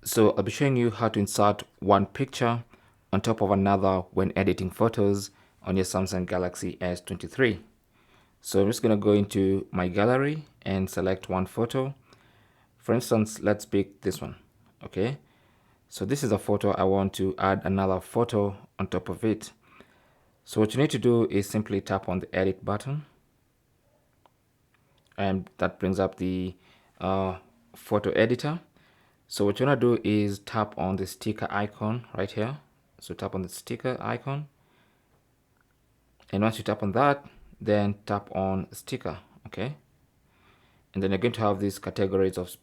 So I'll be showing you how to insert one picture on top of another when editing photos on your Samsung Galaxy S23. So I'm just going to go into my gallery and select one photo. For instance, let's pick this one. Okay, so this is a photo. I want to add another photo on top of it. So what you need to do is simply tap on the edit button, and that brings up the photo editor. So what you want to do is tap on the sticker icon right here. So tap on the sticker icon, and once you tap on that, then tap on sticker. Okay, and then you're going to have these categories of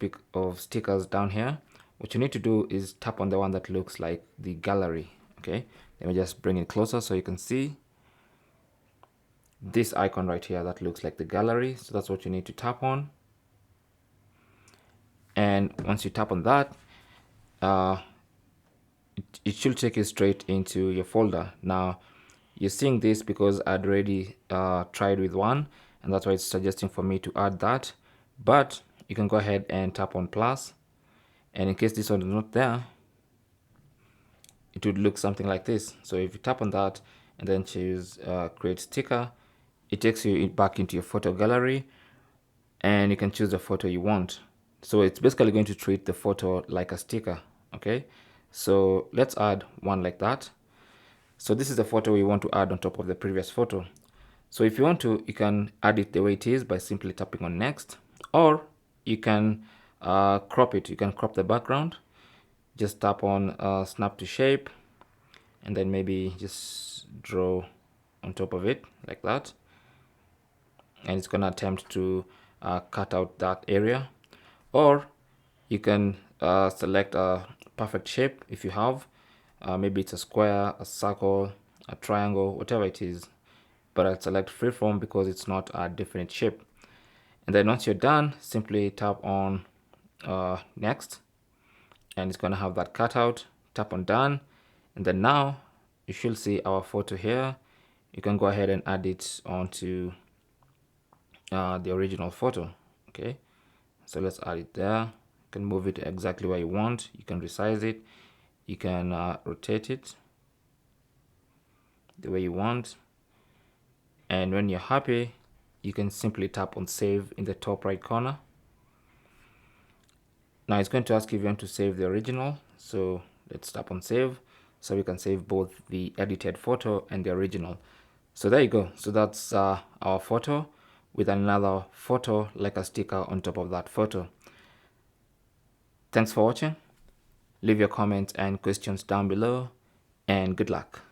stickers down here. What you need to do is tap on the one that looks like the gallery. Okay, let me just bring it closer so you can see this icon right here that looks like the gallery. So that's what you need to tap on, and once you tap on that, it should take you straight into your folder. Now you're seeing this because I'd already tried with one, and that's why it's suggesting for me to add that. But you can go ahead and tap on plus, and in case this one is not there, it would look something like this. So if you tap on that and then choose create sticker, it takes you back into your photo gallery, and you can choose the photo you want. So it's basically going to treat the photo like a sticker. Okay, so let's add one like that. So this is the photo we want to add on top of the previous photo. So if you want to, you can add it the way it is by simply tapping on next, or you can crop it. You can crop the background. Just tap on snap to shape, and then maybe just draw on top of it like that, and it's gonna attempt to cut out that area. Or you can select a perfect shape if you have. Maybe it's a square, a circle, a triangle, whatever it is, but I'll select freeform because it's not a definite shape. And then once you're done, simply tap on next, and it's going to have that cutout. Tap on done, and then now you should see our photo here. You can go ahead and add it onto the original photo. Okay, so let's add it there. You can move it exactly where you want. You can resize it. You can rotate it the way you want, and when you're happy, you can simply tap on save in the top right corner. Now it's going to ask if you want to save the original, so let's tap on save, so we can save both the edited photo and the original. So there you go. So that's our photo with another photo like a sticker on top of that photo. Thanks for watching. Leave your comments and questions down below, and good luck.